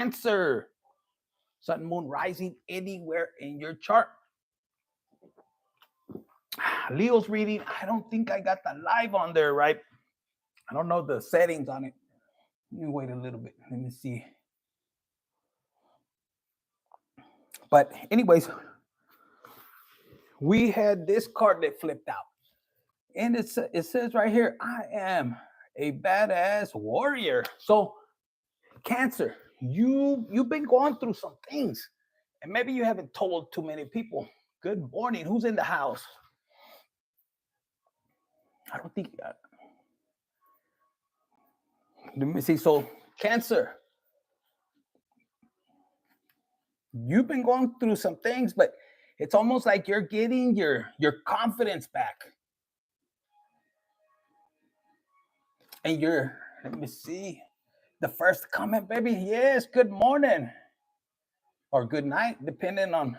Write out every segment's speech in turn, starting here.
Cancer. Sun, moon, rising anywhere in your chart. Leo's reading. I don't think I got the live on there, right? I don't know the settings on it. Let me wait a little bit. Let me see. But anyways, we had this card that flipped out. And it says right here, I am a badass warrior. So Cancer, you've been going through some things. And maybe you haven't told too many people. Good morning. Who's in the house? I don't think. Let me see. So, Cancer, you've been going through some things, but it's almost like you're getting your confidence back. And let me see. The first comment, baby. Yes, good morning. Or good night, depending on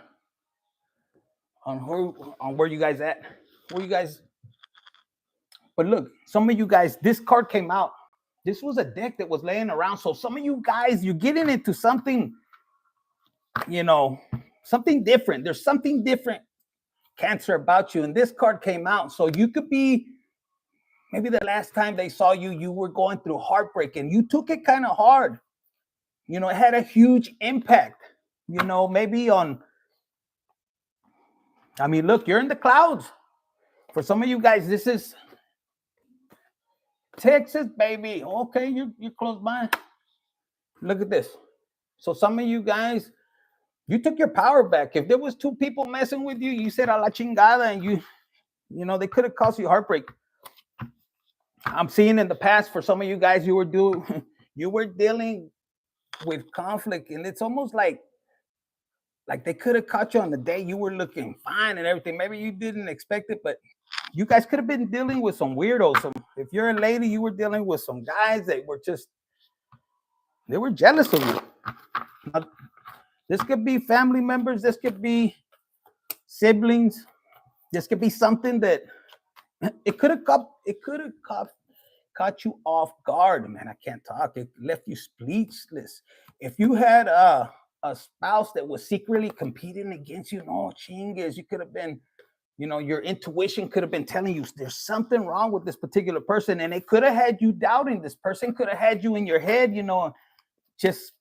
where you guys at. Where you guys. But look, some of you guys, this card came out. This was a deck that was laying around. So some of you guys, you're getting into something, something different. There's something different, Cancer, about you. And this card came out. So you could be, maybe the last time they saw you, you were going through heartbreak and you took it kind of hard. It had a huge impact, maybe on, look, you're in the clouds. For some of you guys, this is Texas, baby. Okay, you're close by. Look at this. So some of you guys, you took your power back. If there was two people messing with you, you said a la chingada, and they could have caused you heartbreak. I'm seeing in the past for some of you guys, you were dealing with conflict, and it's almost like they could have caught you on the day you were looking fine and everything. Maybe you didn't expect it, but you guys could have been dealing with some weirdos. If you're a lady, you were dealing with some guys that were they were jealous of you. Now, this could be family members. This could be siblings. This could be something that it could have caught you off guard. Man, I can't talk. It left you speechless. If you had a spouse that was secretly competing against you, no chingues, you could have been, your intuition could have been telling you there's something wrong with this particular person, and it could have had you doubting this person, could have had you in your head, just,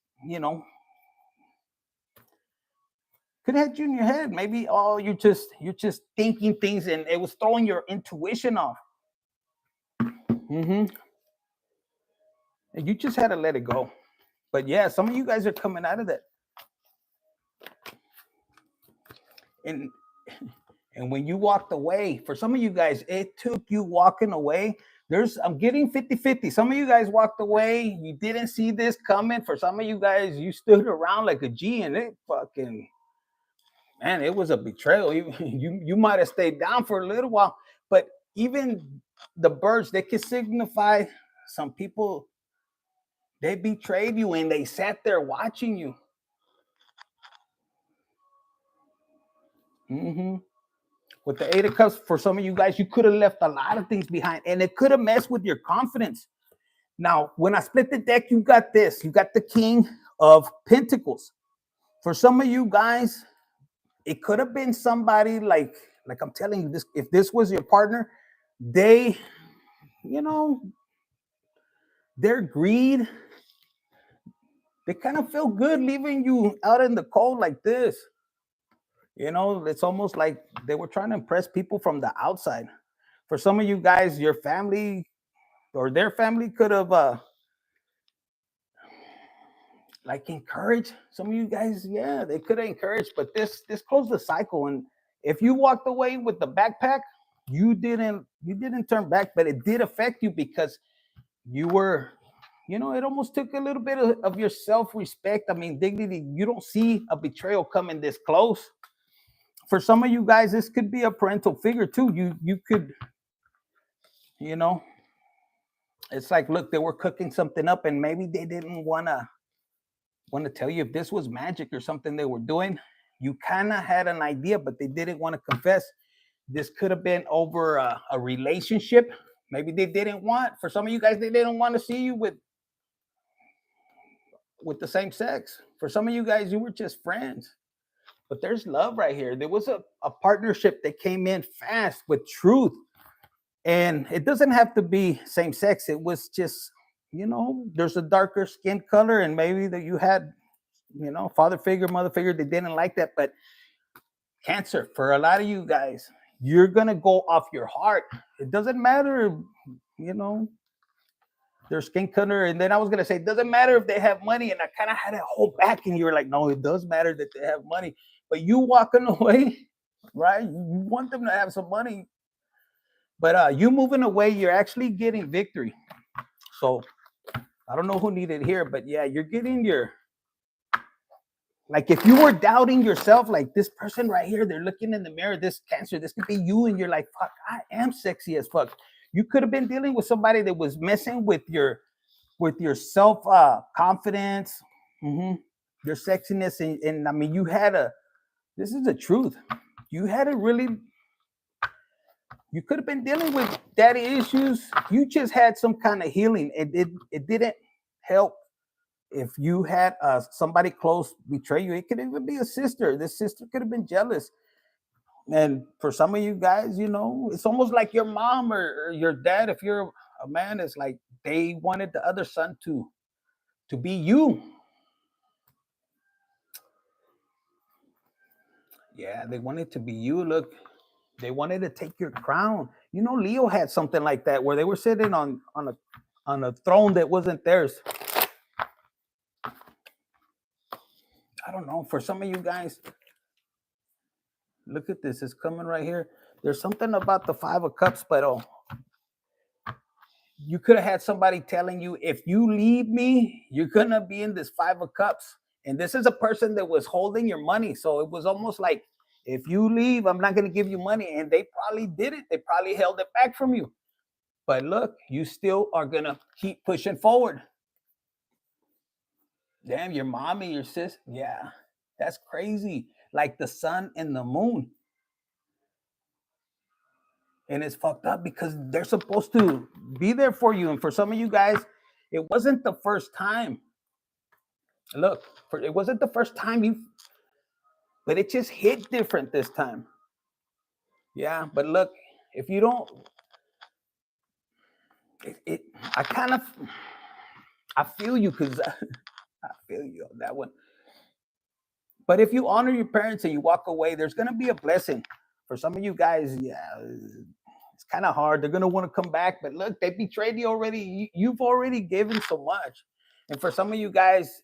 could have had you in your head. Maybe, you're just thinking things, and it was throwing your intuition off. And you just had to let it go. But yeah, some of you guys are coming out of that. And when you walked away, for some of you guys, it took you walking away. I'm getting 50-50. Some of you guys walked away. You didn't see this coming. For some of you guys, you stood around like a G, and it fucking, man, it was a betrayal. You might have stayed down for a little while, but even the birds, they can signify some people, they betrayed you and they sat there watching you. With the Eight of Cups, for some of you guys, you could have left a lot of things behind, and it could have messed with your confidence. Now, when I split the deck, you got this. You got the King of Pentacles. For some of you guys, it could have been somebody like I'm telling you this. If this was your partner, their greed, they kind of feel good leaving you out in the cold like this. It's almost like they were trying to impress people from the outside. For some of you guys, your family or their family could have encouraged. Some of you guys, yeah, they could have encouraged, but this closed the cycle. And if you walked away with the backpack, you didn't turn back, but it did affect you because you were, it almost took a little bit of your self-respect. Dignity. You don't see a betrayal coming this close. For some of you guys, this could be a parental figure too. You could, it's like, look, they were cooking something up, and maybe they didn't want to tell you if this was magic or something they were doing. You kind of had an idea, but they didn't want to confess. This could have been over a relationship. Maybe they didn't want, for some of you guys, they didn't want to see you with with the same sex. For some of you guys, you were just friends. But there's love right here. There was a partnership that came in fast with truth. And it doesn't have to be same sex. It was just, there's a darker skin color, and maybe that you had, father figure, mother figure, they didn't like that. But Cancer, for a lot of you guys, you're going to go off your heart. It doesn't matter, their skin color. And then I was going to say, it doesn't matter if they have money. And I kind of had to hold back. And you were like, no, it does matter that they have money. But you walking away, right? You want them to have some money. But you moving away, you're actually getting victory. So I don't know who needed here, but yeah, you're getting like if you were doubting yourself, like this person right here, they're looking in the mirror, this Cancer, this could be you, and you're like, fuck, I am sexy as fuck. You could have been dealing with somebody that was messing with your self confidence, your sexiness, and I mean, this is the truth. You could have been dealing with daddy issues. You just had some kind of healing. It didn't help if you had somebody close betray you. It could even be a sister. This sister could have been jealous. And for some of you guys, it's almost like your mom or your dad, if you're a man, it's like they wanted the other son to be you. Yeah, they wanted to be you. Look, they wanted to take your crown. Leo had something like that where they were sitting on a throne that wasn't theirs. I don't know. For some of you guys, look at this. It's coming right here. There's something about the Five of Cups, but you could have had somebody telling you, if you leave me, you're going to be in this Five of Cups. And this is a person that was holding your money. So it was almost like, if you leave, I'm not going to give you money. And they probably did it. They probably held it back from you. But look, you still are going to keep pushing forward. Damn, your mommy, your sis. Yeah, that's crazy. Like the sun and the moon. And it's fucked up because they're supposed to be there for you. And for some of you guys, it wasn't the first time. Look, it wasn't the first time but it just hit different this time. Yeah, but look, if you don't, I feel you, because I feel you on that one. But if you honor your parents and you walk away, there's going to be a blessing. For some of you guys, yeah, it's kind of hard. They're going to want to come back. But look, they betrayed you already. You've already given so much. And for some of you guys,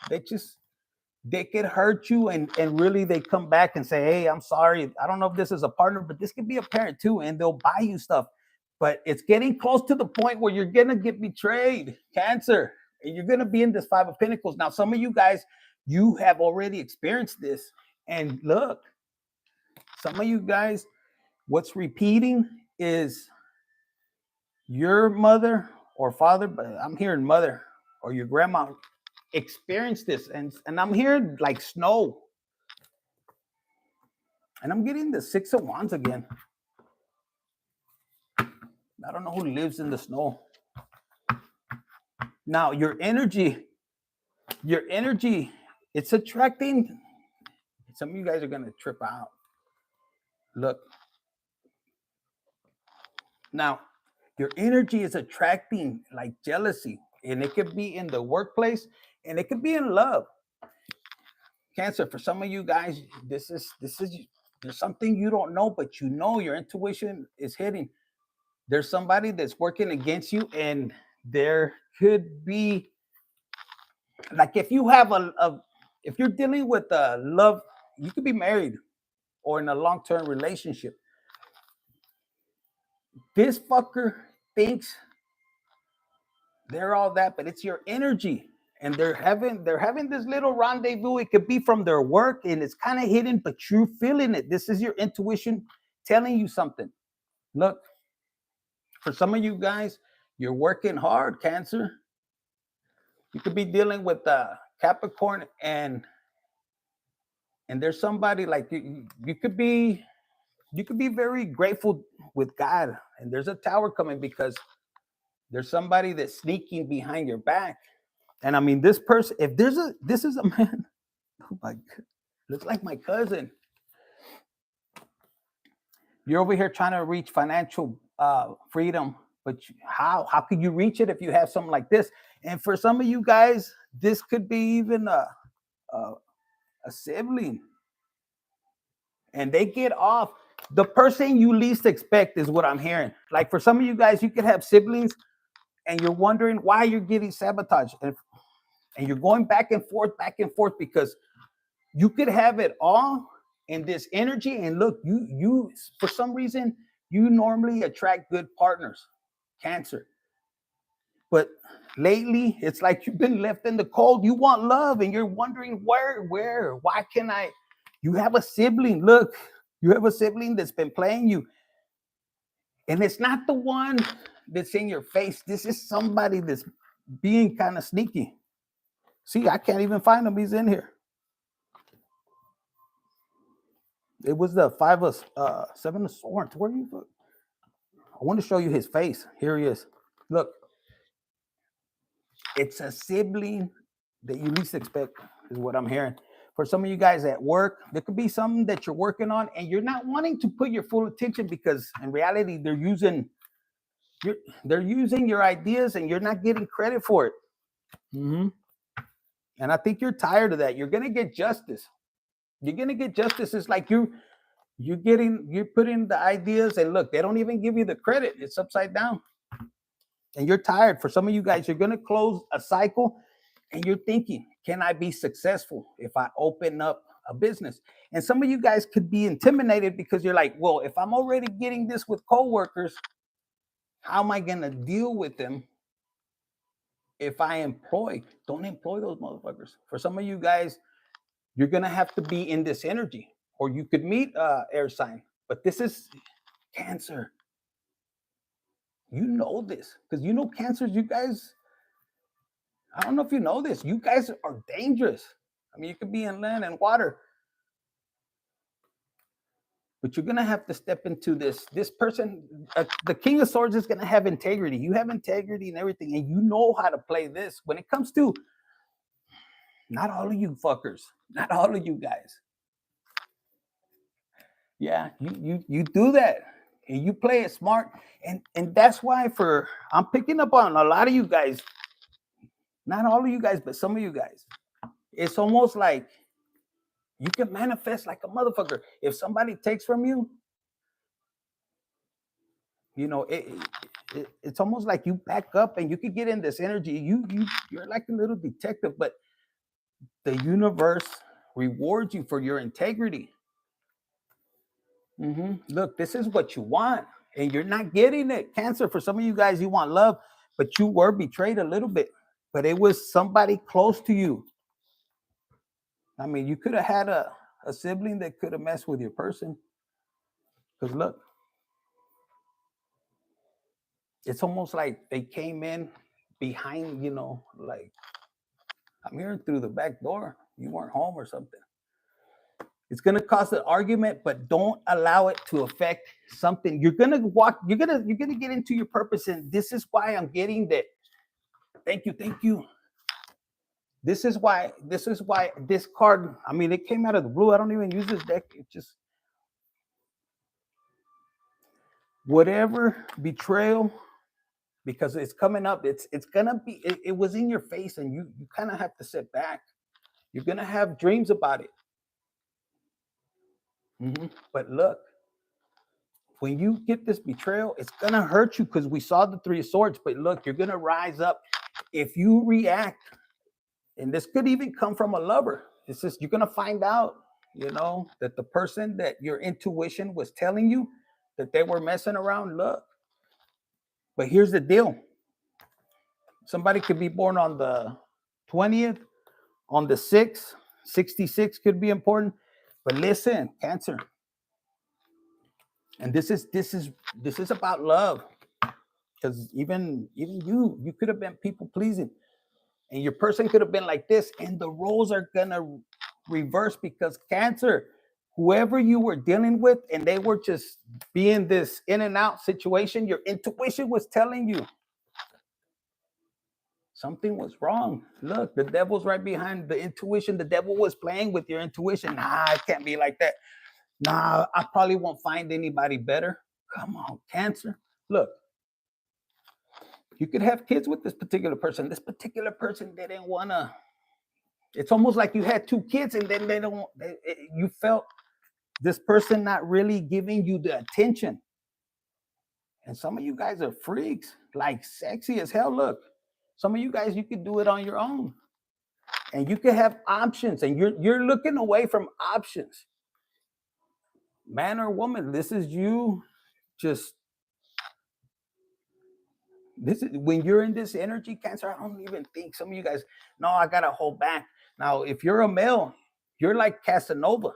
they could hurt you, and really they come back and say, hey, I'm sorry. I don't know if this is a partner, but this could be a parent too. And they'll buy you stuff. But it's getting close to the point where you're going to get betrayed. Cancer. And you're going to be in this Five of Pentacles. Now, some of you guys, you have already experienced this. And look, some of you guys, what's repeating is your mother or father, but I'm hearing mother or your grandma experienced this. And I'm hearing like snow. And I'm getting the Six of Wands again. I don't know who lives in the snow. Now, your energy, it's attracting. Some of you guys are going to trip out. Look. Now, your energy is attracting like jealousy. And it could be in the workplace, and it could be in love. Cancer, for some of you guys, this is there's something you don't know, but your intuition is hitting. There's somebody that's working against you, and there could be, like, if you have if you're dealing with love, you could be married or in a long-term relationship. This fucker thinks they're all that, but it's your energy. And they're having this little rendezvous. It could be from their work, and it's kind of hidden, but you're feeling it. This is your intuition telling you something. Look, for some of you guys, you're working hard, Cancer. You could be dealing with Capricorn, and there's somebody like you could be very grateful with God. And there's a tower coming because there's somebody that's sneaking behind your back. And I mean, this person, if this is a man, oh my God, looks like my cousin. You're over here trying to reach financial freedom, but how could you reach it if you have something like this? And for some of you guys, this could be even a, a sibling, and they get off. The person you least expect is what I'm hearing. Like for some of you guys, you could have siblings, and you're wondering why you're getting sabotaged, and you're going back and forth because you could have it all in this energy. And look, you for some reason you normally attract good partners, Cancer. But lately, it's like you've been left in the cold. You want love, and you're wondering why can I? You have a sibling. Look, you have a sibling that's been playing you, and it's not the one that's in your face. This is somebody that's being kind of sneaky. See, I can't even find him. He's in here. It was the 7 of swords. Where are you? I want to show you his face. Here he is. Look, it's a sibling that you least expect, is what I'm hearing. For some of you guys at work, there could be something that you're working on, and you're not wanting to put your full attention because in reality, they're using your ideas, and you're not getting credit for it. Mm-hmm. And I think you're tired of that. You're gonna get justice. You're gonna get justice. It's like you're putting the ideas, and look, they don't even give you the credit. It's upside down. And you're tired. For some of you guys, you're gonna close a cycle, and you're thinking, can I be successful if I open up a business? And some of you guys could be intimidated because you're like, well, if I'm already getting this with coworkers, how am I gonna deal with them if I employ? Don't employ those motherfuckers. For some of you guys, you're gonna have to be in this energy, or you could meet air sign. But this is Cancer. You know this because you know Cancers. You guys, I don't know if you know this. You guys are dangerous. I mean, you could be in land and water, but you're gonna have to step into this. This person, the King of Swords, is gonna have integrity. You have integrity and everything, and you know how to play this. When it comes to not all of you fuckers, not all of you guys. Yeah, you do that, and you play it smart, and that's why I'm picking up on a lot of you guys. Not all of you guys, but some of you guys. It's almost like you can manifest like a motherfucker. If somebody takes from you, you know, it's almost like you back up and you could get in this energy. You're like a little detective, but the universe rewards you for your integrity. Mm-hmm. Look, this is what you want, and you're not getting it. Cancer, for some of you guys, you want love, but you were betrayed a little bit. But it was somebody close to you. I mean, you could have had a sibling that could have messed with your person. Because look, it's almost like they came in behind, like, I'm hearing through the back door. You weren't home or something. It's gonna cause an argument, but don't allow it to affect something. You're gonna get into your purpose, and this is why I'm getting that. Thank you. This is why this card, I mean, it came out of the blue. I don't even use this deck. It just, whatever betrayal, because it's coming up, it's gonna be, it was in your face, and you kind of have to sit back. You're gonna have dreams about it. Mm-hmm. But look, when you get this betrayal, it's gonna hurt you because we saw the 3 of Swords. But look, you're gonna rise up if you react, and this could even come from a lover. It's just, you're gonna find out, that the person that your intuition was telling you that they were messing around. Look, but here's the deal: somebody could be born on the 20th, on the 6th. 66 could be important. But listen, Cancer. And this is about love, because even you could have been people pleasing, and your person could have been like this, and the roles are gonna reverse, because Cancer, whoever you were dealing with, and they were just being this in and out situation, your intuition was telling you Something was wrong. Look, the devil's right behind the intuition. The devil was playing with your intuition. Nah, it can't be like that. Nah, I probably won't find anybody better. Come on, Cancer. Look, you could have kids with this particular person. This particular person didn't want to. It's almost like you had two kids and then you felt this person not really giving you the attention. And some of you guys are freaks, like sexy as hell. Look, some of you guys, you could do it on your own. And you can have options, and you're looking away from options. Man or woman, this is you just, this is when you're in this energy, Cancer. I don't even think some of you guys, no, I got to hold back. Now, if you're a male, you're like Casanova.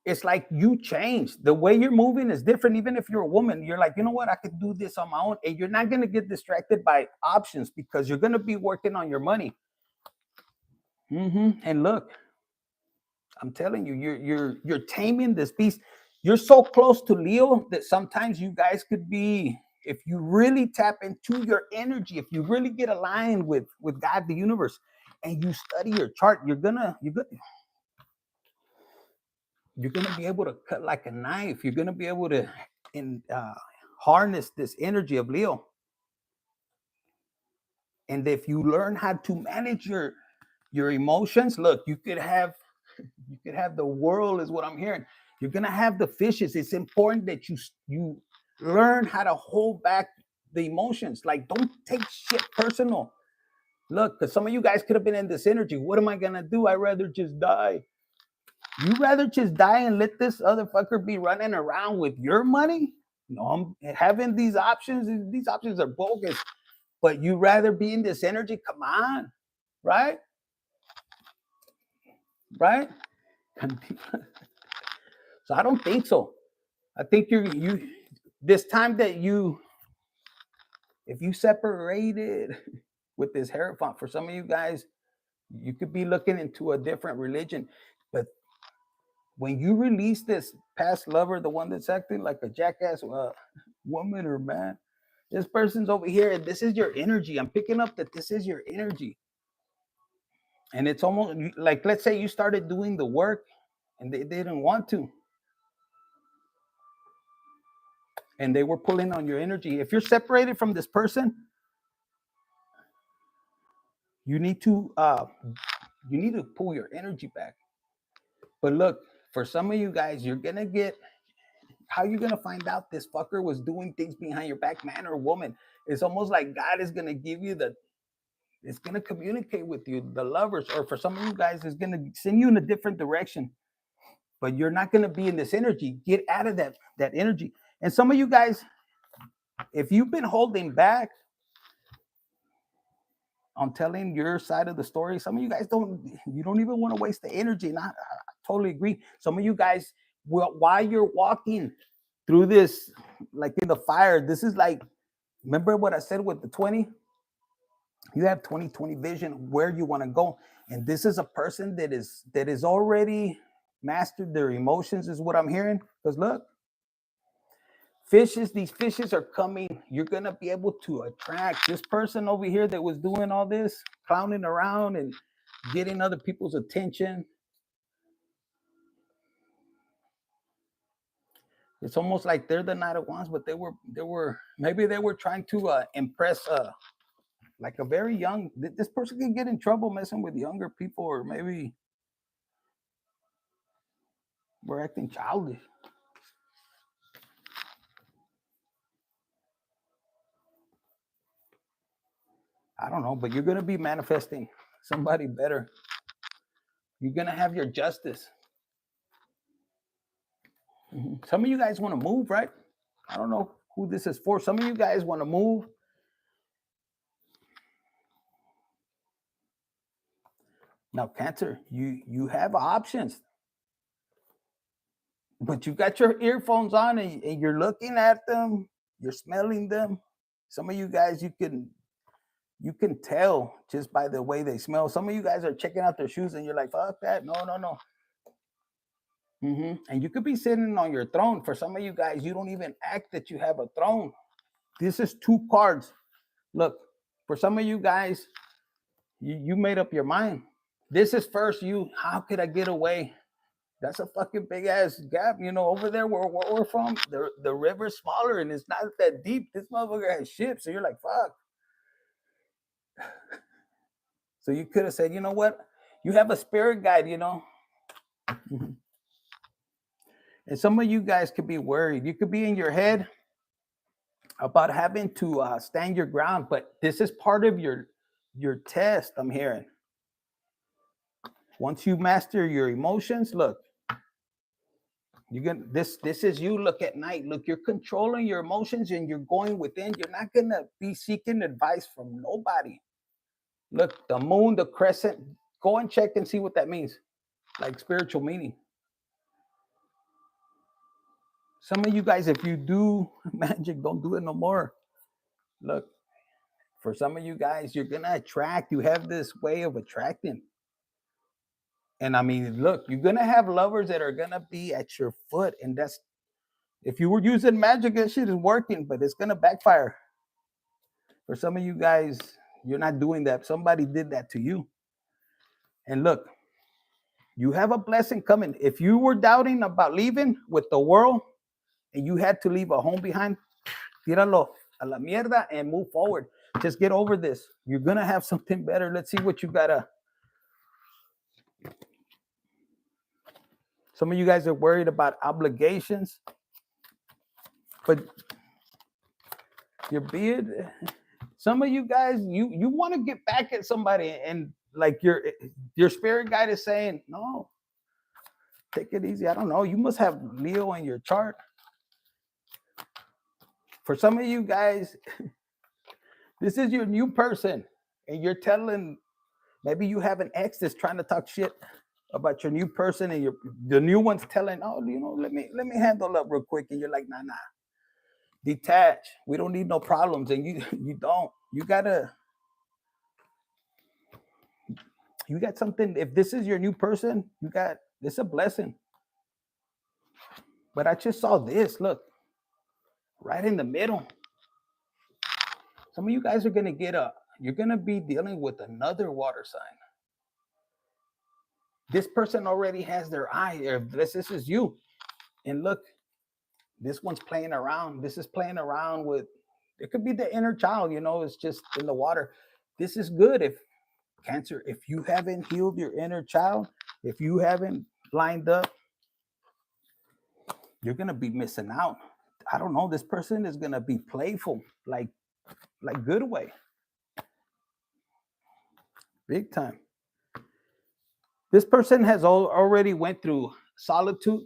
It's like you change. The way you're moving is different. Even if you're a woman, you're like, you know what? I could do this on my own. And you're not going to get distracted by options because you're going to be working on your money. And look, I'm telling you, you're taming this beast. You're so close to Leo that sometimes you guys could be, if you really tap into your energy, if you really get aligned with God, the universe, and you study your chart, you're gonna be able to cut like a knife. You're gonna be able to harness this energy of Leo. And if you learn how to manage your emotions, look, you could have the world, is what I'm hearing. You're gonna have the fishes. It's important that you learn how to hold back the emotions. Like, don't take shit personal. Look, because some of you guys could have been in this energy. What am I gonna do? I'd rather just die. You rather just die and let this other fucker be running around with your money? No, I'm having these options. These options are bogus. But you rather be in this energy? Come on, right? Right? So I don't think so. I think you this time that if you separated with this Hierophant, for some of you guys, you could be looking into a different religion. But when you release this past lover, the one that's acting like a jackass woman or man, this person's over here, and this is your energy. I'm picking up that this is your energy. And it's almost like, let's say you started doing the work and they didn't want to. And they were pulling on your energy. If you're separated from this person, you need to pull your energy back. But look, for some of you guys, you're gonna get, how you gonna find out this fucker was doing things behind your back, man or woman? It's almost like God is gonna give you it's gonna communicate with you, the lovers, or for some of you guys, it's gonna send you in a different direction. But you're not gonna be in this energy. Get out of that energy. And some of you guys, if you've been holding back on telling your side of the story, some of you guys don't even want to waste the energy. And I totally agree. Some of you guys, while you're walking through this, like in the fire, this is like, remember what I said with the 20? You have 20/20 vision where you want to go. And this is a person that is already mastered their emotions, is what I'm hearing. Because look, these fishes are coming. You're going to be able to attract this person over here that was doing all this, clowning around and getting other people's attention. It's almost like they're the Knight of Wands, but maybe they were trying to impress like a very young, this person can get in trouble messing with younger people, or maybe we're acting childish. I don't know, but you're going to be manifesting somebody better. You're going to have your justice. Some of you guys want to move, right? I don't know who this is for. Some of you guys want to move. Now, Cancer, you have options. But you got your earphones on and you're looking at them. You're smelling them. Some of you guys, you can tell just by the way they smell. Some of you guys are checking out their shoes and you're like, fuck that. No. And you could be sitting on your throne. For some of you guys, you don't even act that you have a throne. This is 2 cards. Look, For some of you guys, you made up your mind. This is first you. How could I get away? That's a fucking big ass gap, you know. Over there where we're from, the river's smaller and it's not that deep. This motherfucker has ships, so you're like, fuck. So you could have said, you know what? You have a spirit guide, you know. And some of you guys could be worried. You could be in your head about having to stand your ground, but this is part of your test. I'm hearing. Once you master your emotions, look, you're gonna this is you. Look at night. Look, you're controlling your emotions and you're going within. You're not gonna be seeking advice from nobody. Look, the moon, the crescent. Go and check and see what that means, like spiritual meaning. Some of you guys, if you do magic, don't do it no more. Look, for some of you guys, you're gonna attract. You have this way of attracting. And I mean, look, you're gonna have lovers that are gonna be at your foot, and that's if you were using magic, that shit is working, but it's gonna backfire. For some of you guys, you're not doing that. Somebody did that to you. And look, you have a blessing coming. If you were doubting about leaving with the world, and you had to leave a home behind, tíralo a la mierda and move forward. Just get over this. You're gonna have something better. Let's see what you gotta. Some of you guys are worried about obligations, but your beard. Some of you guys, you want to get back at somebody, and like your spirit guide is saying, no, take it easy. I don't know. You must have Leo in your chart. For some of you guys, this is your new person, and you're telling. Maybe you have an ex that's trying to talk shit about your new person, and the new one's telling, oh, you know, let me handle up real quick, and you're like, nah, detach. We don't need no problems, and you don't. You got something. If this is your new person, this a blessing. But I just saw this. Look, right in the middle. Some of you guys are gonna you're gonna be dealing with another water sign. This person already has their eye. If this is you, and look, this one's playing around. This is playing around with. It could be the inner child. You know, it's just in the water. This is good if Cancer. If you haven't healed your inner child, if you haven't lined up, you're gonna be missing out. I don't know. This person is gonna be playful, like good way, big time. This person has already went through solitude.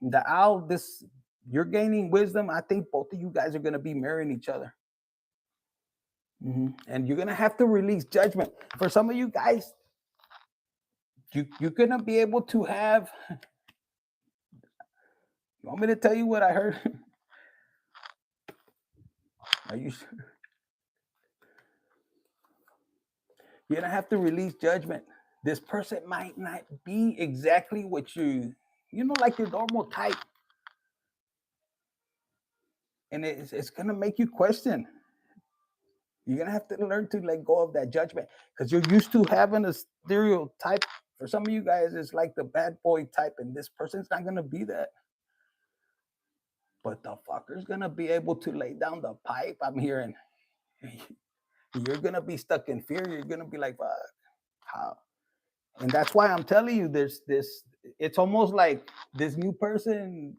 The owl. You're gaining wisdom. I think both of you guys are gonna be marrying each other, and you're gonna have to release judgment. For some of you guys, you're gonna be able to have. You want me to tell you what I heard? Are you sure? You're gonna have to release judgment. This person might not be exactly what you know, like your normal type. And it's gonna make you question. You're gonna have to learn to let go of that judgment because you're used to having a stereotype. For some of you guys, it's like the bad boy type, and this person's not gonna be that. But the fucker's gonna be able to lay down the pipe. I'm hearing. You're gonna be stuck in fear. You're gonna be like, fuck, how? And that's why I'm telling you, there's this. It's almost like this new person.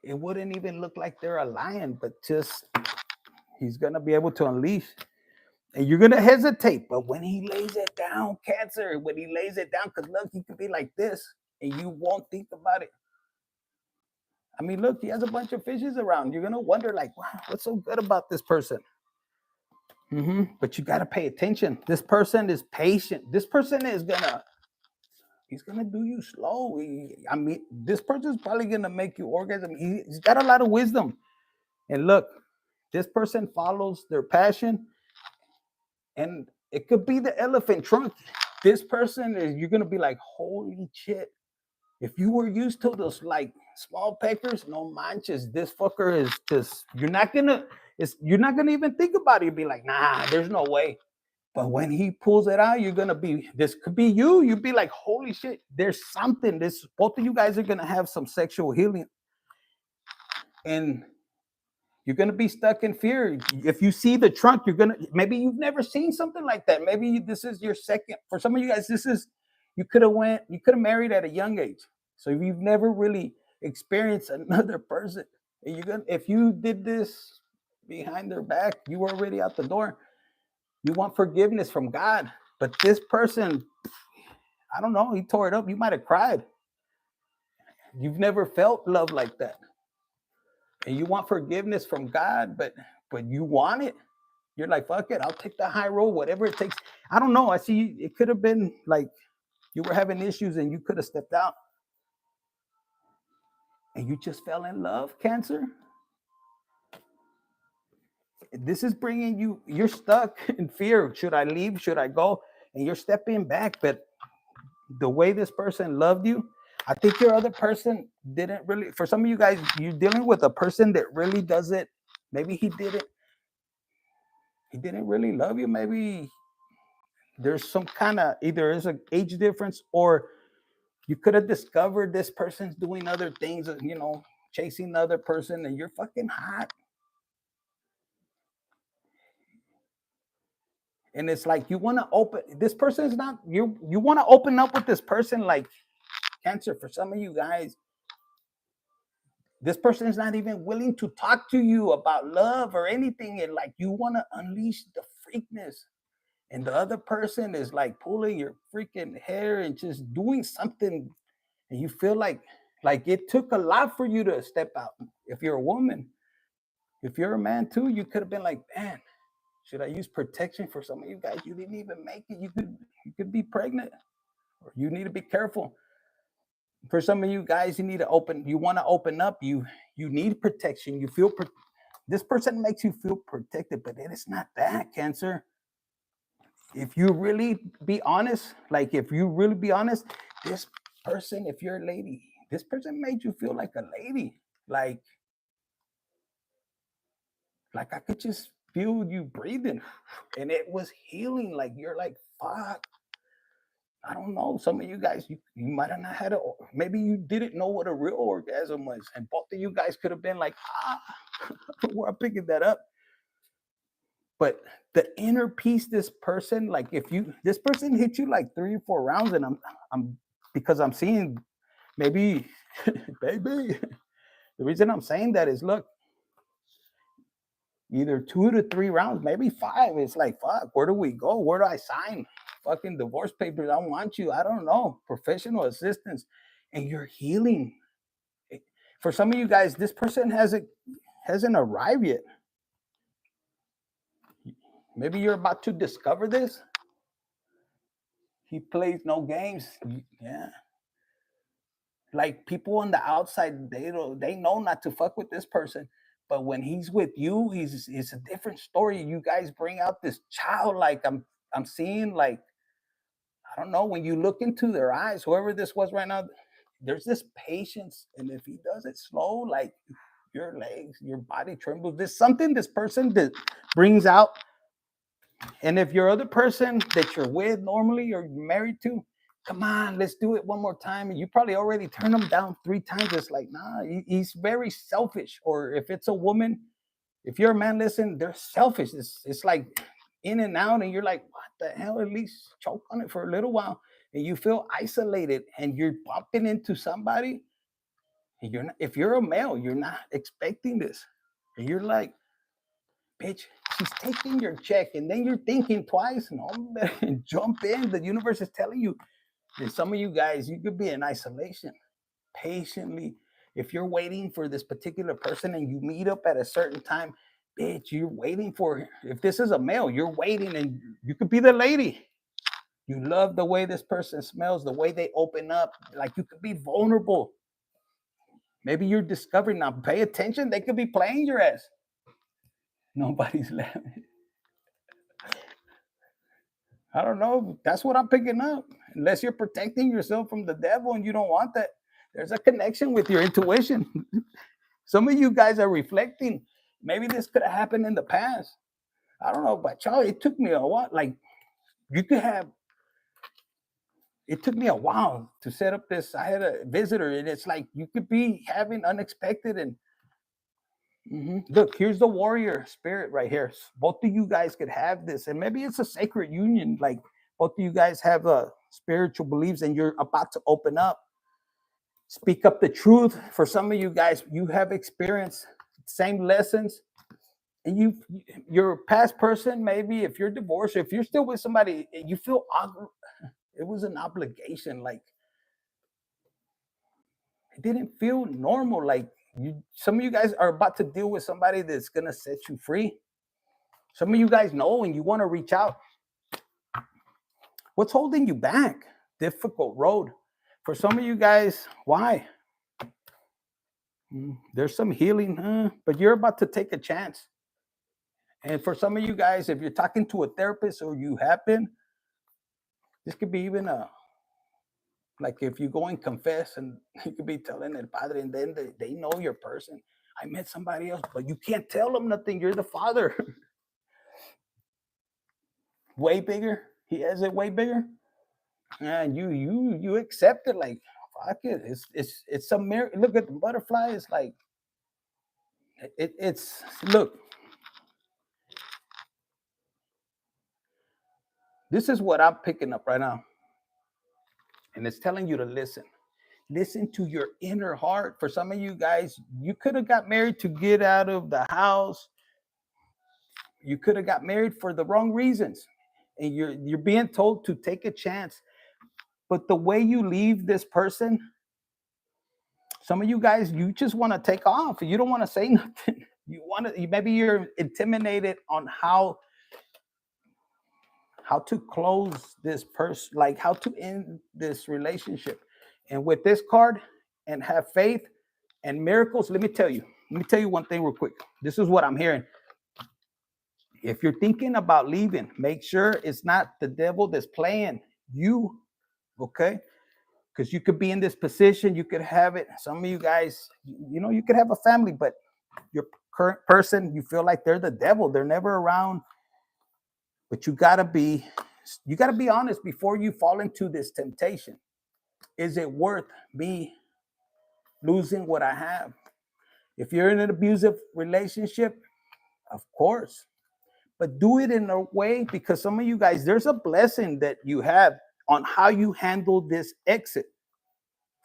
It wouldn't even look like they're a lion, but just he's gonna be able to unleash. And you're gonna hesitate, but when he lays it down, Cancer, when he lays it down, because look, he could be like this, and you won't think about it. I mean, look, he has a bunch of fishes around. You're gonna wonder, like, wow, what's so good about this person? But you gotta pay attention. This person is patient. This person is he's gonna do you slow. I mean, this person's probably gonna make you orgasm. He's got a lot of wisdom. And look, this person follows their passion. And it could be the elephant trunk. This person you're gonna be like, holy shit. If you were used to those like small peckers, no manches. This fucker is just, you're not gonna, you're not gonna even think about it. You'll be like, nah, there's no way. But when he pulls it out, you're gonna be, this could be you. You'd be like, holy shit, there's something. This, both of you guys are gonna have some sexual healing. And you're gonna be stuck in fear. If you see the trunk, you're gonna, maybe you've never seen something like that. Maybe this is your second. For some of you guys, this is, you could have married at a young age. So if you've never really experienced another person, and you're gonna, if you did this behind their back, you were already out the door. You want forgiveness from God, but this person, I don't know, he tore it up. You might have cried. You've never felt love like that. And you want forgiveness from God, but you want it. You're like, fuck it, I'll take the high road, whatever it takes. I don't know. I see it could have been like you were having issues and you could have stepped out. And you just fell in love, Cancer. This is bringing you, you're stuck in fear. Should I leave? Should I go? And you're stepping back. But the way this person loved you, I think your other person didn't really, for some of you guys, you're dealing with a person that really doesn't, maybe he didn't really love you. Maybe there's some kind of, either is an age difference, or you could have discovered this person's doing other things, you know, chasing the other person, and you're fucking hot. And it's like, you want to open, this person is not, you want to open up with this person, like Cancer. For some of you guys, this person is not even willing to talk to you about love or anything. And like, you want to unleash the freakness. And the other person is like pulling your freaking hair and just doing something. And you feel like it took a lot for you to step out. If you're a woman, if you're a man too, you could have been like, man, should I use protection? For some of you guys, you didn't even make it. You could be pregnant, or you need to be careful. For some of you guys, you want to open up. You need protection. You feel this person makes you feel protected, but it is not that, Cancer. If you really be honest, this person, if you're a lady, this person made you feel like a lady. Like I could just feel you breathing, and it was healing. Like, you're like, fuck. I don't know. Some of you guys, you might have not had maybe you didn't know what a real orgasm was. And both of you guys could have been like, we're picking that up. But the inner peace, this person, like, this person hit you like 3 or 4 rounds, and I'm because I'm seeing maybe, baby, the reason I'm saying that is, look, either 2 to 3 rounds, maybe 5. It's like, fuck, where do we go? Where do I sign fucking divorce papers? I want you. I don't know. Professional assistance. And you're healing. For some of you guys, this person hasn't arrived yet. Maybe you're about to discover this. He plays no games. Yeah. Like, people on the outside, they know not to fuck with this person. But when he's with you, it's a different story. You guys bring out this child. Like, I'm seeing, like, I don't know, when you look into their eyes, whoever this was right now, there's this patience. And if he does it slow, like, your legs, your body trembles. There's something this person that brings out. And if your other person that you're with normally or you're married to, come on, let's do it one more time. And you probably already turned him down 3 times. It's like, nah, he's very selfish. Or if it's a woman, if you're a man, listen, they're selfish. It's like in and out, and you're like, what the hell? At least choke on it for a little while. And you feel isolated, and you're bumping into somebody. And you're not, if you're a male, you're not expecting this. And you're like, bitch, she's taking your check, and then you're thinking twice, no, and jump in. The universe is telling you. And some of you guys, you could be in isolation patiently. If you're waiting for this particular person and you meet up at a certain time, bitch, you're waiting for her. If this is a male, you're waiting, and you could be the lady. You love the way this person smells, the way they open up. Like, you could be vulnerable. Maybe you're discovering now. Pay attention. They could be playing your ass. Nobody's laughing. I don't know. That's what I'm picking up. Unless you're protecting yourself from the devil and you don't want that. There's a connection with your intuition. Some of you guys are reflecting. Maybe this could have happened in the past. I don't know, but Charlie, it took me a while. Like you could have. It took me a while to set up this. I had a visitor, and it's like you could be having unexpected and look, here's the warrior spirit right here. Both of you guys could have this, and maybe it's a sacred union. Like both of you guys have spiritual beliefs, and you're about to open up, speak up the truth. For some of you guys, you have experienced same lessons, and your past person. Maybe if you're divorced, or if you're still with somebody, you feel it was an obligation. Like it didn't feel normal. Like some of you guys are about to deal with somebody that's gonna set you free. Some of you guys know and you want to reach out. What's holding you back? Difficult road. For some of you guys, why? There's some healing, but you're about to take a chance. And for some of you guys, if you're talking to a therapist or you have been, this could be even like if you go and confess and you could be telling el padre and then they know your person. I met somebody else, but you can't tell them nothing. You're the father. Way bigger. He has it way bigger. And you accept it like fuck it. It's a miracle. Look at the butterfly. It's like it's look. This is what I'm picking up right now. And it's telling you to listen. Listen to your inner heart. For some of you guys, you could have got married to get out of the house. You could have got married for the wrong reasons. And you're being told to take a chance. But the way you leave this person, some of you guys, you just want to take off. You don't want to say nothing. You want to, maybe you're intimidated on how to close this person, like how to end this relationship. And with this card and have faith and miracles, let me tell you one thing real quick. This is what I'm hearing. If you're thinking about leaving, make sure it's not the devil that's playing you, okay? Because you could be in this position, you could have it. Some of you guys, you could have a family, but your current person, you feel like they're the devil. They're never around. But you gotta be honest before you fall into this temptation. Is it worth me losing what I have? If you're in an abusive relationship, of course, but do it in a way, because some of you guys, there's a blessing that you have on how you handle this exit.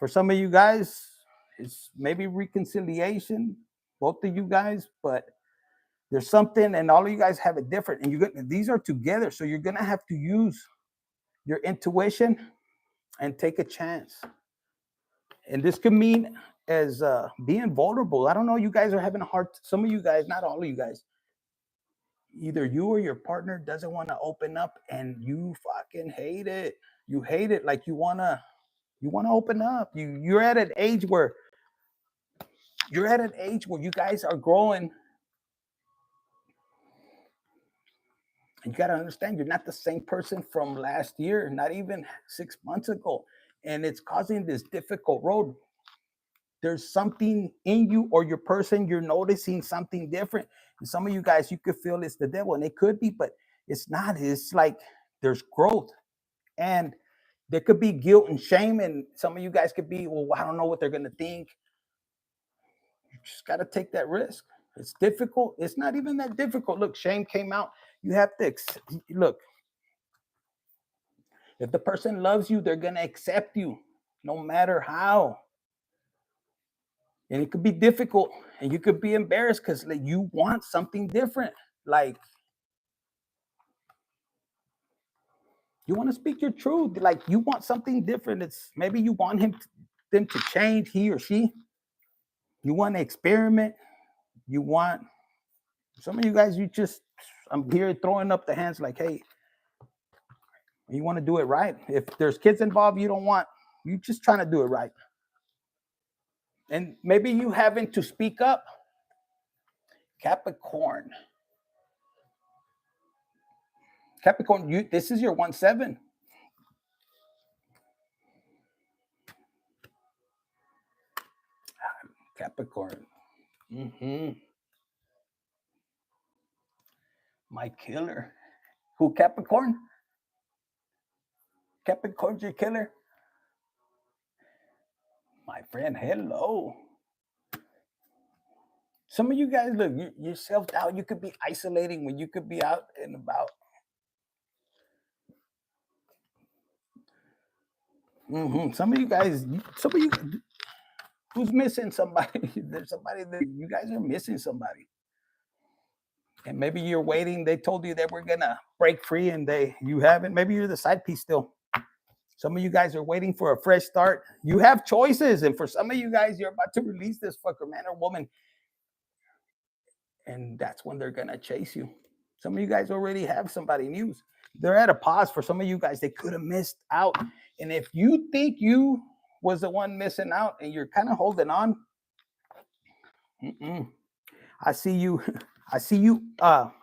For some of you guys, it's maybe reconciliation, both of you guys, but there's something, and all of you guys have it different, and these are together, so you're gonna have to use your intuition and take a chance. And this could mean as being vulnerable. I don't know, you guys are having a hard, some of you guys, not all of you guys, either you or your partner doesn't want to open up, and you fucking hate it. You hate it. Like you want to open up. You're at an age where you guys are growing. You got to understand, you're not the same person from last year, not even 6 months ago. And it's causing this difficult road. There's something in you or your person, you're noticing something different. And some of you guys, you could feel it's the devil, and it could be, but it's not. It's like there's growth. And there could be guilt and shame. And some of you guys could be, well, I don't know what they're going to think. You just got to take that risk. It's difficult. It's not even that difficult. Look, shame came out. You have to look. If the person loves you, they're going to accept you no matter how. And it could be difficult, and you could be embarrassed because like, you want something different. Like you want to speak your truth. Like you want something different. It's maybe you want them to change, he or she. You want to experiment. You want, some of you guys, I'm here throwing up the hands like, hey, you want to do it right. If there's kids involved, you just trying to do it right. And maybe you having to speak up. Capricorn, this is your 1-7. Capricorn. My killer. Who, Capricorn? Capricorn's your killer? My friend, hello. Some of you guys, look, you're self-doubt. You could be isolating when you could be out and about. Some of you guys, who's missing somebody? There's somebody that you guys are missing somebody. And maybe you're waiting. They told you that we're gonna break free and you haven't. Maybe you're the side piece still. Some of you guys are waiting for a fresh start. You have choices. And for some of you guys, you're about to release this fucker, man or woman. And that's when they're gonna chase you. Some of you guys already have somebody new. They're at a pause. For some of you guys, they could have missed out. And if you think you was the one missing out and you're kind of holding on, I see you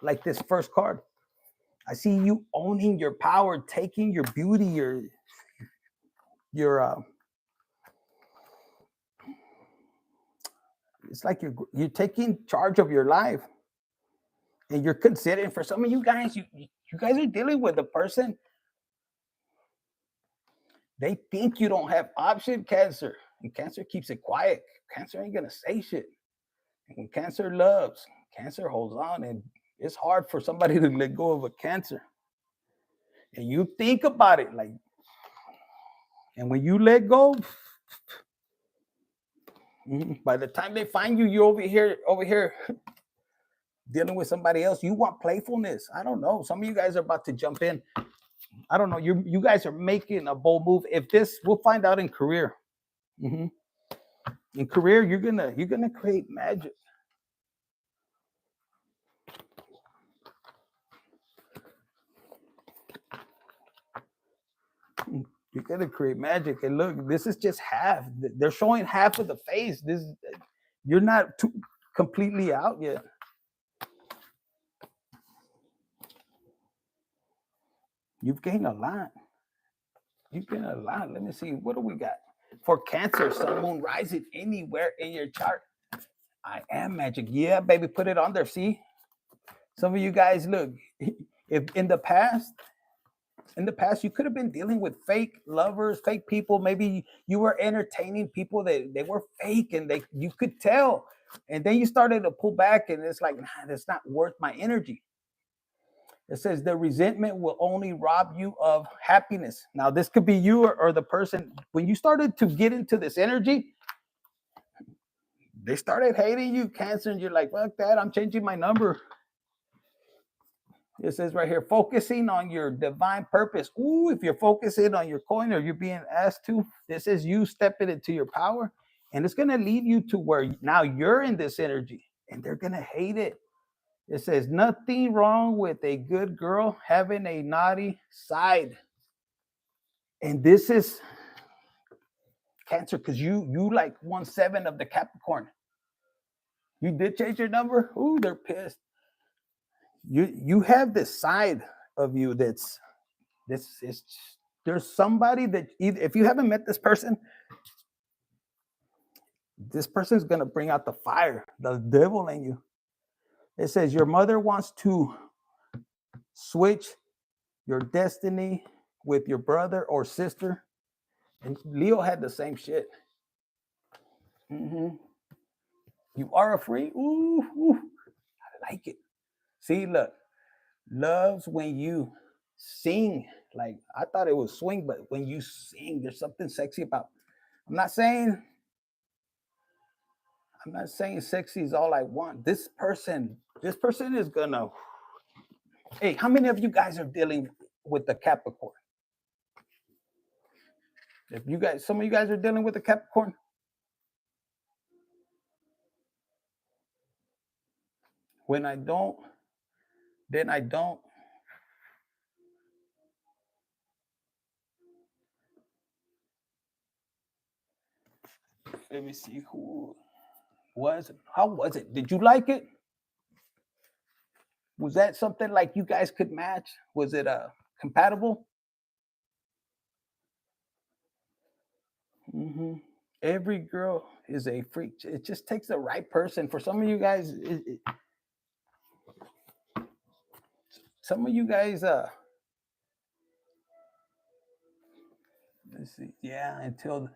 like this first card. I see you owning your power, taking your beauty, your it's like you're taking charge of your life. And you're considering, for some of you guys, you guys are dealing with a person. They think you don't have option, Cancer. And Cancer keeps it quiet. Cancer ain't gonna say shit. And when Cancer loves, Cancer holds on. And it's hard for somebody to let go of a Cancer. And you think about it, like, and when you let go, by the time they find you, you're over here dealing with somebody else. You want playfulness. I don't know. Some of you guys are about to jump in. I don't know. You guys are making a bold move. If this, we'll find out in career. In career, you're gonna create magic. You're gonna create magic. And look, this is just half. They're showing half of the face. You're not completely out yet. You've gained a lot. You've gained a lot. Let me see. What do we got? For Cancer, Sun, Moon, rising anywhere in your chart. I am magic. Yeah, baby, put it on there. See? Some of you guys, look, if in the past, you could have been dealing with fake lovers, fake people. Maybe you were entertaining people that they were fake and you could tell. And then you started to pull back and it's like, nah, that's not worth my energy. It says the resentment will only rob you of happiness. Now, this could be you or the person. When you started to get into this energy, they started hating you, Cancer, and you're like, fuck that, I'm changing my number. It says right here, focusing on your divine purpose. Ooh, if you're focusing on your coin or you're being asked to, this is you stepping into your power. And it's going to lead you to where now you're in this energy and they're going to hate it. It says nothing wrong with a good girl having a naughty side. And this is Cancer because you like 1/7 of the Capricorn. You did change your number. Ooh, they're pissed. You have this side of you that's there's somebody that if you haven't met this person is going to bring out the fire, the devil in you. It says your mother wants to switch your destiny with your brother or sister. And Leo had the same shit. You are a freak. Ooh, I like it. See, look, loves when you sing. Like, I thought it was swing, but when you sing, there's something sexy about. I'm not saying sexy is all I want. This person is gonna. Hey, how many of you guys are dealing with the Capricorn? If you guys, some of you guys are dealing with the Capricorn. When I don't, then I don't. Let me see who was it. How was it? Did you like it? Was that something like you guys could match? Was it compatible? Every girl is a freak. It just takes the right person. For some of you guys, some of you guys, let's see, yeah, until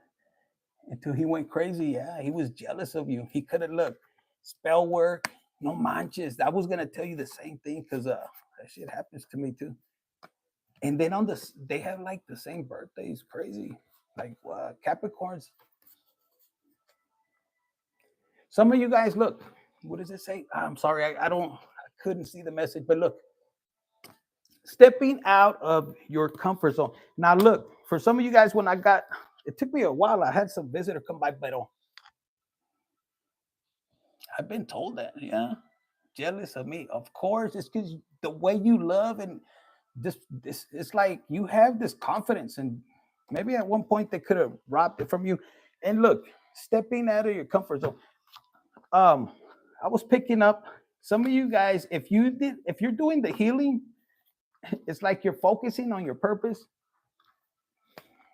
he went crazy. Yeah, he was jealous of you. He could have looked spell work. No manches. I was gonna tell you the same thing because that shit happens to me too. And then on this, they have like the same birthdays. Crazy. Like Capricorns. Some of you guys look. What does it say? I'm sorry, I couldn't see the message, but look, stepping out of your comfort zone. Now, look, for some of you guys, it took me a while. I had some visitor come by, but I've been told that, yeah, jealous of me. Of course, it's because the way you love and this, it's like you have this confidence, and maybe at one point they could have robbed it from you. And look, stepping out of your comfort zone. I was picking up some of you guys. If you're doing the healing, it's like you're focusing on your purpose.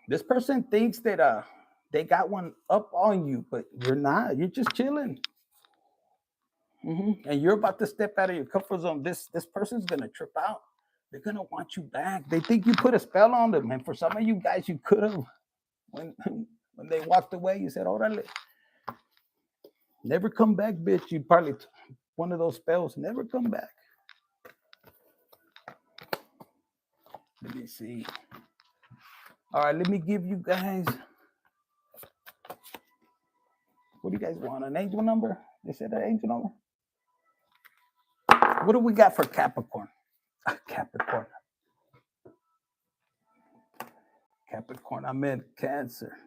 This person thinks that they got one up on you, but you're not. You're just chilling. And you're about to step out of your comfort zone. This person's gonna trip out. They're gonna want you back. They think you put a spell on them. And for some of you guys, you could have. When when they walked away, you said, "Orale, never come back, bitch." You probably one of those spells. Never come back. Let me see. All right, let me give you guys. What do you guys want? An angel number? They said an angel number. What do we got for Capricorn? Capricorn. Capricorn, I'm in Cancer.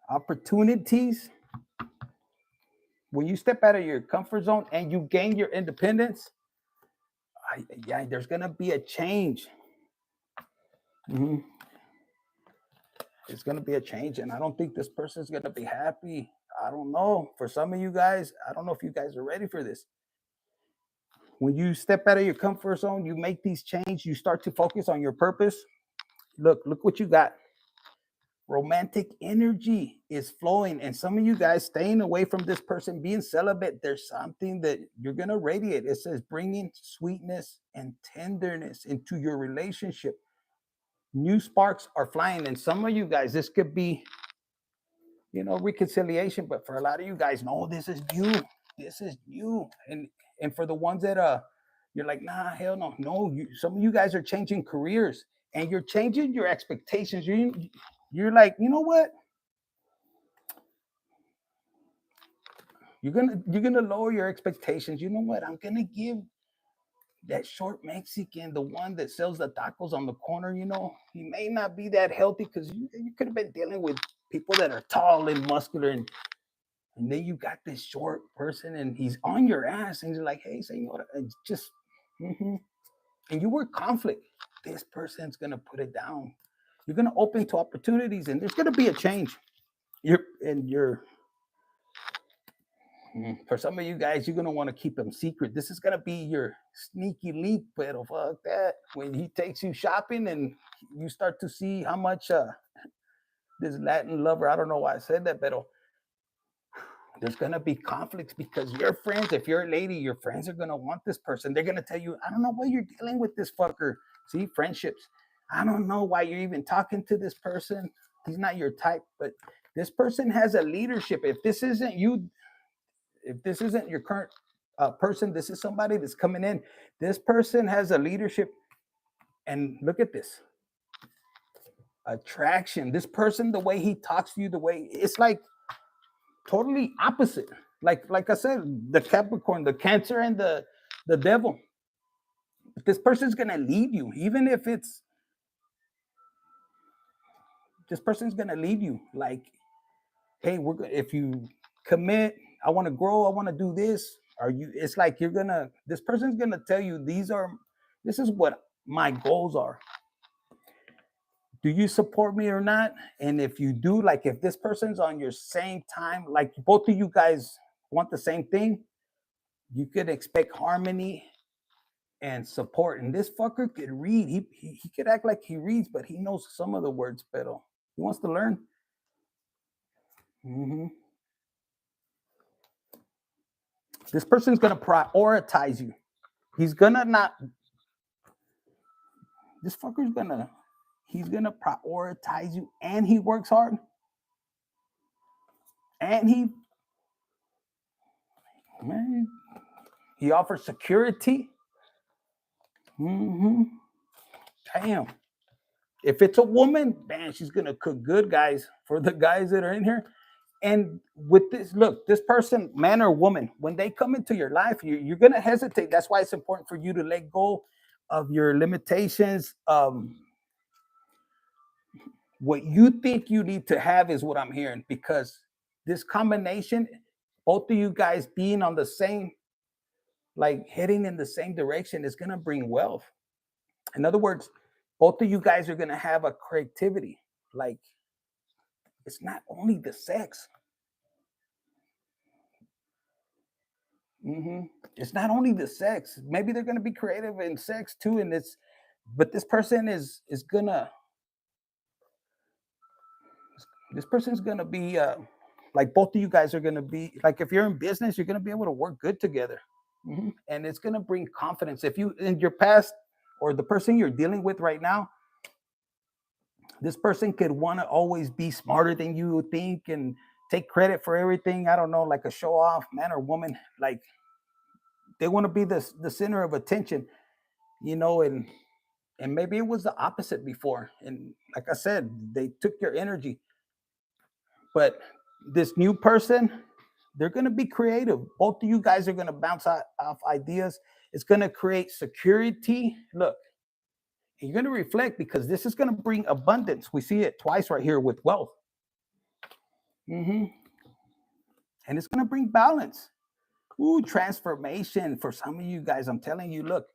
Opportunities. When you step out of your comfort zone and you gain your independence, yeah, there's gonna be a change. It's gonna be a change, and I don't think this person's gonna be happy. I don't know. For some of you guys, I don't know if you guys are ready for this. When you step out of your comfort zone, you make these changes, you start to focus on your purpose. Look what you got. Romantic energy is flowing, and some of you guys staying away from this person, being celibate. There's something that you're gonna radiate. It says bringing sweetness and tenderness into your relationship. New sparks are flying, and some of you guys, this could be, reconciliation. But for a lot of you guys, no, this is new. This is new, and for the ones that you're like, nah, hell no, no. Some of you guys are changing careers, and you're changing your expectations. You're like, you know what? You're gonna lower your expectations. You know what? I'm gonna give that short Mexican, the one that sells the tacos on the corner. He may not be that healthy because you could have been dealing with people that are tall and muscular, and then you got this short person, and he's on your ass, and you're like, hey, senora, just, and you were conflict. This person's gonna put it down. You're gonna open to opportunities, and there's gonna be a change. For some of you guys, you're gonna want to keep them secret. This is gonna be your sneaky link, but fuck that. When he takes you shopping and you start to see how much this Latin lover, I don't know why I said that, but there's gonna be conflicts because your friends, if you're a lady, your friends are gonna want this person. They're gonna tell you, I don't know why you're dealing with this fucker. See, friendships. I don't know why you're even talking to this person. He's not your type, but this person has a leadership. If this isn't your current person, this is somebody that's coming in. This person has a leadership, and look at this attraction. This person, the way he talks to you, it's like totally opposite. Like I said, the Capricorn, the Cancer, and the Devil. This person's gonna lead you, even if this person's gonna lead you. Like, hey, if you commit, I want to grow, I want to do this. It's like this person's gonna tell you this is what my goals are. Do you support me or not? And if you do, like if this person's on your same time, like both of you guys want the same thing, you could expect harmony and support. And this fucker could read. He could act like he reads, but he knows some of the words better. He wants to learn. This person's gonna prioritize you. He's gonna not. this fucker's he's gonna prioritize you, and he works hard, and man, he offers security. Mm-hmm. Damn. If it's a woman, man, she's gonna cook good, guys. For the guys that are in here, and with this, look, this person, man or woman, when they come into your life, you're gonna hesitate. That's why it's important for you to let go of your limitations. What you think you need to have is what I'm hearing, because this combination, both of you guys being on the same, like heading in the same direction, is gonna bring wealth. In other words, both of you guys are gonna have a creativity. Like, it's not only the sex. Mm-hmm. It's not only the sex. Maybe they're gonna be creative in sex too, and but this person is gonna. This person's gonna be like, both of you guys are gonna be like, if you're in business, you're gonna be able to work good together, and it's gonna bring confidence. If you in your past, or the person you're dealing with right now, this person could want to always be smarter than you think and take credit for everything. I don't know, like a show off man or woman, like they want to be the center of attention, and maybe it was the opposite before. And like I said, they took your energy. But this new person, they're going to be creative. Both of you guys are going to bounce off ideas. It's going to create security. Look, you're going to reflect, because this is going to bring abundance. We see it twice right here with wealth. And it's going to bring balance. Ooh, transformation for some of you guys. I'm telling you, look,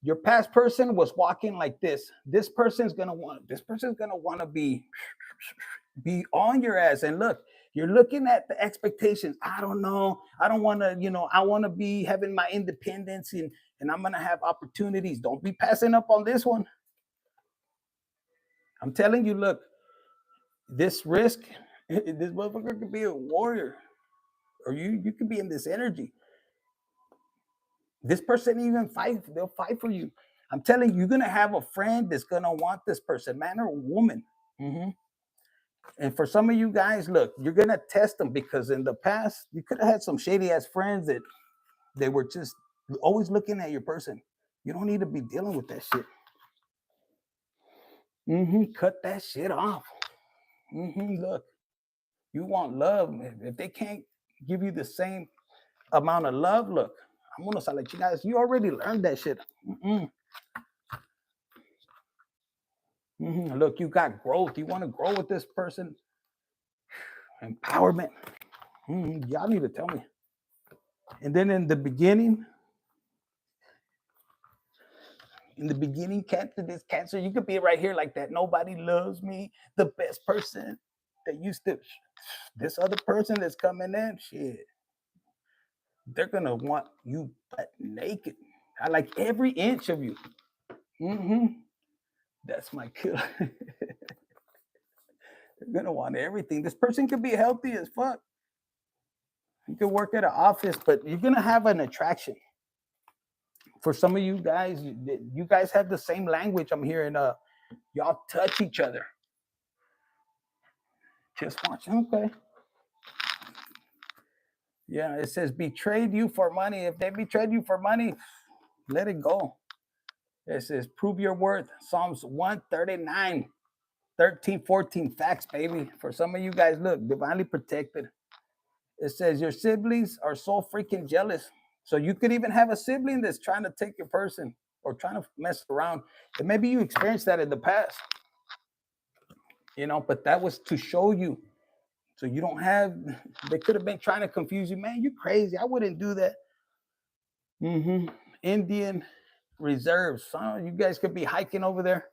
your past person was walking like this. This person's going to want to be on your ass. And look, you're looking at the expectations. I don't know. I don't want to, I want to be having my independence, and I'm going to have opportunities. Don't be passing up on this one. I'm telling you, look, this risk, this motherfucker could be a warrior, or you could be in this energy. This person even they'll fight for you. I'm telling you, you're going to have a friend that's going to want this person, man or woman. And for some of you guys, look, you're going to test them, because in the past, you could have had some shady ass friends that they were just always looking at your person. You don't need to be dealing with that shit. Cut that shit off. Look, you want love. If they can't give you the same amount of love, look, I'm going to let you guys, you already learned that shit. Look, you got growth. You want to grow with this person. Empowerment. Y'all need to tell me. And then in the beginning, Cancer, you could be right here like that. Nobody loves me. The best person that used to, this other person that's coming in, shit, they're going to want you butt naked. I like every inch of you. That's my killer. They're going to want everything. This person could be healthy as fuck. You could work at an office, but you're going to have an attraction. For some of you guys have the same language. I'm hearing y'all touch each other. Just watch. Okay. Yeah, it says betrayed you for money. If they betrayed you for money, let it go. It says prove your worth. Psalms 139, 13, 14 facts, baby. For some of you guys, look, divinely protected. It says your siblings are so freaking jealous. So you could even have a sibling that's trying to take your person or trying to mess around. And maybe you experienced that in the past, but that was to show you. So you don't have, they could have been trying to confuse you. Man, you're crazy. I wouldn't do that. Indian reserves. You guys could be hiking over there.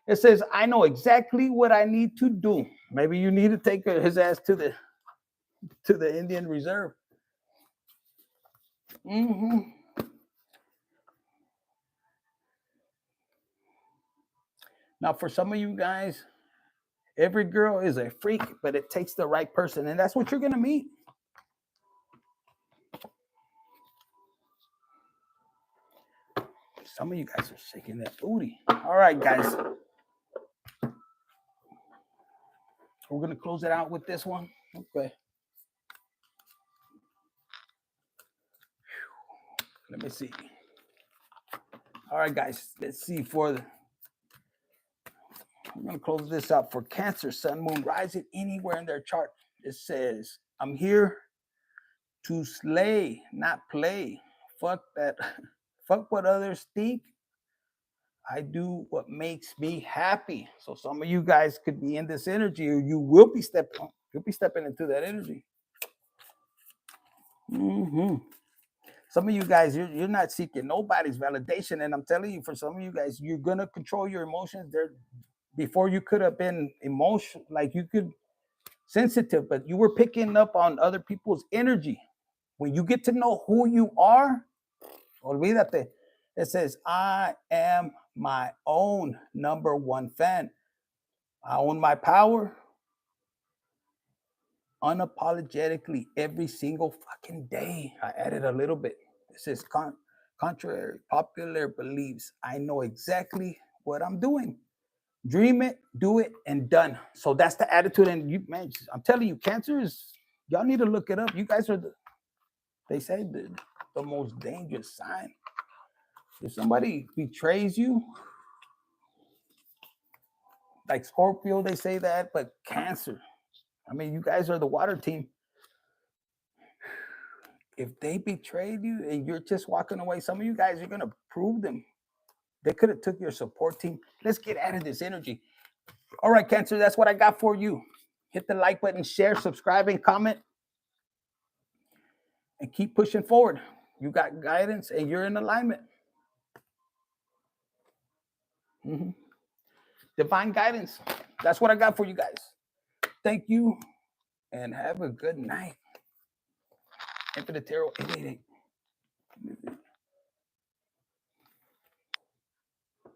It says, I know exactly what I need to do. Maybe you need to take his ass to the Indian reserve. Now, for some of you guys, every girl is a freak, but it takes the right person, and that's what you're going to meet. Some of you guys are shaking that booty. All right, guys. We're going to close it out with this one. Okay. Let me see. All right, guys. Let's see for the... I'm going to close this out for Cancer, Sun, Moon, rising anywhere in their chart. It says, I'm here to slay, not play. Fuck that. Fuck what others think. I do what makes me happy. So some of you guys could be in this energy, or you will be stepping. You'll be stepping into that energy. Some of you guys, you're not seeking nobody's validation, and I'm telling you, for some of you guys, you're gonna control your emotions. There, before you could have been emotional, like you could sensitive, but you were picking up on other people's energy. When you get to know who you are, olvídate. It says, I am my own number one fan. I own my power unapologetically every single fucking day. I added a little bit. This is contrary popular beliefs. I know exactly what I'm doing. Dream it, do it, and done. So that's the attitude. And you, man, I'm telling you, Cancer is, y'all need to look it up. You guys are they say the most dangerous sign. If somebody betrays you, like Scorpio, they say that, but Cancer, I mean, you guys are the water team. If they betrayed you and you're just walking away, some of you guys are going to prove them. They could have took your support team. Let's get out of this energy. All right, Cancer, that's what I got for you. Hit the like button, share, subscribe, and comment. And keep pushing forward. You got guidance and you're in alignment. Divine guidance. That's what I got for you guys. Thank you and have a good night. Infinite Tarot 888.